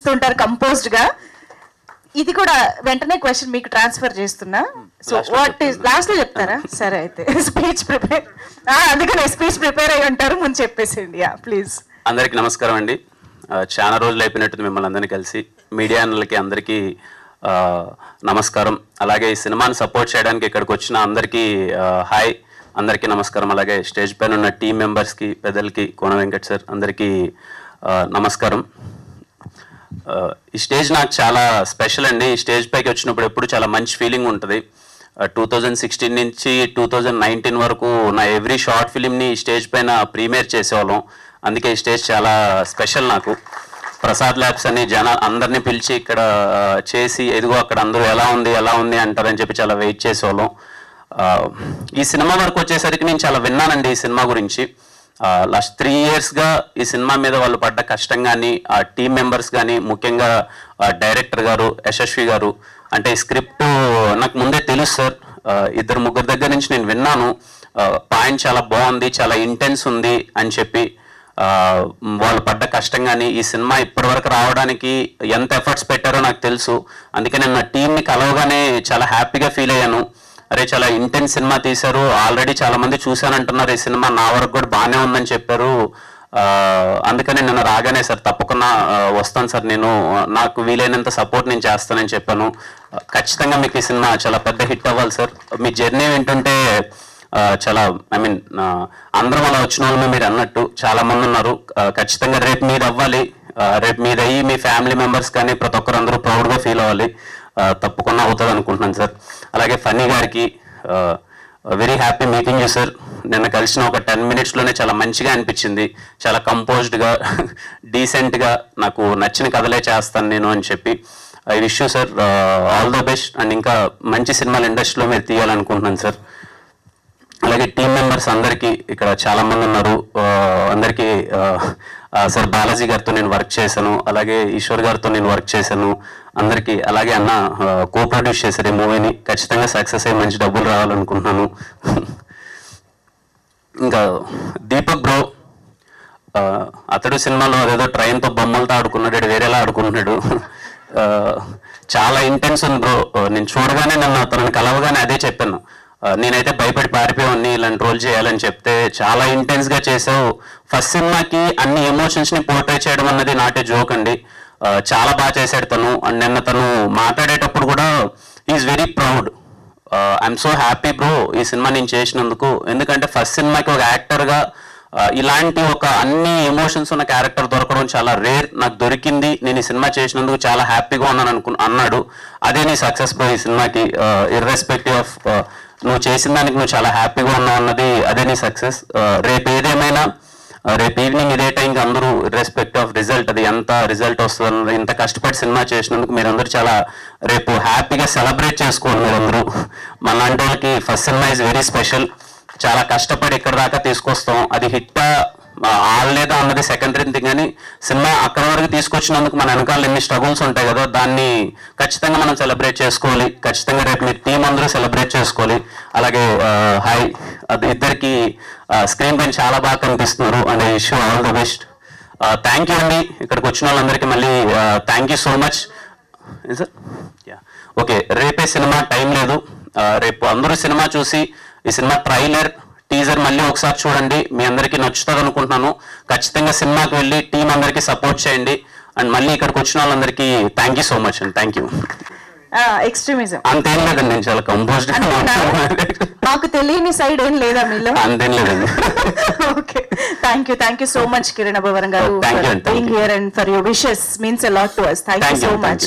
చెప్తుంటారు కంపోజ్డ్ గా. ఇది కూడా వెంటనే క్వశ్చన్ మీకు ట్రాన్స్ఫర్ చేస్తున్నా. సో వాట్ ఈస్ లాస్ట్ లో చెప్తారా? సరే అయితే స్పీచ్ ప్రిపేర్, అందుకని స్పీచ్ ప్రిపేర్ అయ్యి ఉంటారు, ముందు చెప్పేసింది. ప్లీజ్. అందరికీ నమస్కారం అండి. చాలా రోజులు అయిపోయినట్టు మిమ్మల్ని అందరినీ కలిసి. మీడియా అన్నలకి అందరికీ నమస్కారం. అలాగే ఈ సినిమాని సపోర్ట్ చేయడానికి ఇక్కడికి వచ్చిన అందరికీ హాయ్, అందరికీ నమస్కారం. అలాగే స్టేజ్ పైన ఉన్న టీం మెంబర్స్కి, పెద్దలకి, కోన వెంకట్ సార్ అందరికీ నమస్కారం. ఈ స్టేజ్ నాకు చాలా స్పెషల్ అండి. ఈ స్టేజ్ పైకి వచ్చినప్పుడు ఎప్పుడు చాలా మంచి ఫీలింగ్ ఉంటుంది. 2016 నుంచి 2019 వరకు నా ఎవ్రీ షార్ట్ ఫిలింని ఈ స్టేజ్ పైన ప్రీమియర్ చేసేవాళ్ళం. అందుకే ఈ స్టేజ్ చాలా స్పెషల్ నాకు. ప్రసాద్ ల్యాబ్స్ అని అందరినీ పిలిచి ఇక్కడ చేసి ఎదుగో అక్కడ అందరూ ఎలా ఉంది అంటారని చెప్పి చాలా వెయిట్ చేసేవాళ్ళం. ఈ సినిమా వరకు వచ్చేసరికి నేను చాలా విన్నానండి ఈ సినిమా గురించి. లాస్ట్ 3 yearsగా ఈ సినిమా మీద వాళ్ళు పడ్డ కష్టం కానీ, ఆ టీం మెంబర్స్ కానీ, ముఖ్యంగా డైరెక్టర్ గారు యశస్వి గారు, అంటే ఈ స్క్రిప్ట్ నాకు ముందే తెలుసు సార్. 2-3 దగ్గర నుంచి నేను విన్నాను. పాయింట్ చాలా బాగుంది, చాలా ఇంటెన్స్ ఉంది అని చెప్పి. వాళ్ళు పడ్డ కష్టం కానీ, ఈ సినిమా ఇప్పటివరకు రావడానికి ఎంత ఎఫర్ట్స్ పెట్టారో నాకు తెలుసు. అందుకే నేను నా టీంని కలవగానే చాలా హ్యాపీగా ఫీల్ అయ్యాను. అరే చాలా ఇంటెన్స్ సినిమా తీశారు, ఆల్రెడీ చాలా మంది చూశానంటున్నారు, ఈ సినిమా నా వరకు కూడా బాగానే ఉందని చెప్పారు. అందుకని నేను రాగానే సార్ తప్పకుండా వస్తాను సార్, నేను నాకు వీలైనంత సపోర్ట్ నేను చేస్తానని చెప్పాను. ఖచ్చితంగా మీకు ఈ సినిమా చాలా పెద్ద హిట్ అవ్వాలి సార్. మీ జర్నీ వింటుంటే చాలా అందరం అలా వచ్చిన వాళ్ళు మీరు అన్నట్టు చాలా మంది ఉన్నారు. ఖచ్చితంగా రేపు మీరు అవ్వాలి, రేపు మీద అయ్యి మీ ఫ్యామిలీ మెంబర్స్ కానీ ప్రతి ఒక్కరు అందరూ ప్రౌడ్గా ఫీల్ అవ్వాలి. తప్పకుండా అవుతుంది అనుకుంటున్నాను సార్. అలాగే ఫన్నీ గారికి very happy meeting you sir. నిన్న కలిసిన ఒక 10 minutesలోనే చాలా మంచిగా అనిపించింది. చాలా కంపోజ్డ్గా, డీసెంట్గా, నాకు నచ్చిన కథలే చేస్తాను నేను అని చెప్పి. I wish you sir all the best. And ఇంకా మంచి సినిమాల ఇండస్ట్రీలో మీరు తీయాలనుకుంటున్నాను సార్. అలాగే టీం మెంబర్స్ అందరికీ, ఇక్కడ చాలామంది ఉన్నారు, అందరికీ సార్ బాలాజీ గారితో నేను వర్క్ చేశాను, అలాగే ఈశ్వర్ గారితో నేను వర్క్ చేశాను అందరికీ. అలాగే అన్న కో ప్రొడ్యూస్ చేశారు ఈ మూవీని. ఖచ్చితంగా సక్సెస్ అయ్యి మంచి డబ్బులు రావాలనుకుంటున్నాను. ఇంకా దీపక్ బ్రో, అతడు సినిమాలో అదేదో ట్రైన్తో బొమ్మలతో ఆడుకున్నాడు, వేరేలా ఆడుకుంటున్నాడు. చాలా ఇంటెన్స్ ఉంది బ్రో. నేను చూడగానే నన్ను అతను కలవగానే అదే చెప్పాను, నేనైతే భయపడి పారిపోయాన్ని ఇలాంటి రోల్ చేయాలని చెప్తే చాలా ఇంటెన్స్గా చేసావు. ఫస్ట్ సినిమాకి అన్ని ఎమోషన్స్ని పోర్ట్రే చేయడం అన్నది నాటే జోక్ అండి. చాలా బాగా చేశాడు తను. అండ్ నిన్న తను మాట్లాడేటప్పుడు కూడా is very proud. I'm so happy bro ఈ సినిమా నేను చేసినందుకు. ఎందుకంటే ఫస్ట్ సినిమాకి ఒక యాక్టర్గా ఇలాంటి ఒక అన్ని ఎమోషన్స్ ఉన్న క్యారెక్టర్ దొరకడం చాలా రేర్. నాకు దొరికింది, నేను ఈ సినిమా చేసినందుకు చాలా హ్యాపీగా ఉన్నాను అన్నాడు. అదే నీ సక్సెస్ బ్రో ఈ సినిమాకి. ఇర్రెస్పెక్టివ్ ఆఫ్ నువ్వు చేసిన దానికి నువ్వు చాలా హ్యాపీగా ఉన్నావు అన్నది అదే నీ సక్సెస్. రేపు ఏదేమైనా రేపు ఈవినింగ్ ఇదే టైంకి అందరూ ఇర్రెస్పెక్టివ్ ఆఫ్ రిజల్ట్, అది ఎంత రిజల్ట్ వస్తుంది, ఇంత కష్టపడి సినిమా చేసినందుకు మీరందరూ చాలా రేపు హ్యాపీగా సెలబ్రేట్ చేసుకోండి మీరందరూ. మనలాంటి వాళ్ళకి first cinema is very special. చాలా కష్టపడి ఇక్కడ దాకా తీసుకొస్తాం. అది హిట్ ఆడలేదా అన్నది సెకండరీ థింగ్, కానీ సినిమా అక్కడ వరకు తీసుకొచ్చినందుకు మన వెనకాల ఎన్ని స్ట్రగుల్స్ ఉంటాయి కదా, దాన్ని ఖచ్చితంగా మనం సెలబ్రేట్ చేసుకోవాలి. ఖచ్చితంగా రేపు మీ టీం అందరూ సెలబ్రేట్ చేసుకోవాలి. అలాగే హాయ్, అది ఇద్దరికి స్క్రీన్ పైన చాలా బాగా కనిపిస్తున్నారు. And I wish you all the best. Thank you అండి ఇక్కడికి వచ్చిన వాళ్ళందరికీ మళ్ళీ thank you so much sir. Okay, రేపే సినిమా, టైం లేదు. రేపు అందరూ సినిమా చూసి ఈ సినిమా ట్రైలర్, టీజర్ మళ్ళీ ఒకసారి చూడండి. మీ అందరికీ నచ్చుతుంది అనుకుంటున్నాను. ఖచ్చితంగా సినిమాకి వెళ్ళి టీం అందరికీ సపోర్ట్ చేయండి. అండ్ మళ్ళీ ఇక్కడికి వచ్చిన వాళ్ళందరికీ థ్యాంక్ యూ సో మచ్ అండి. Thank you. ఎక్స్ట్రీమిజం అంతేం లేదండి, నేను చాలా కంపోజ్డ్. మాకు తెలియని సైడ్ ఏం లేదా మీలో? అంతేం లేదండి. ఓకే, థ్యాంక్ యూ సో మచ్ కిరణ్ అభవరం గారు, for being here and for your wishes means a lot to us. Thank you so much.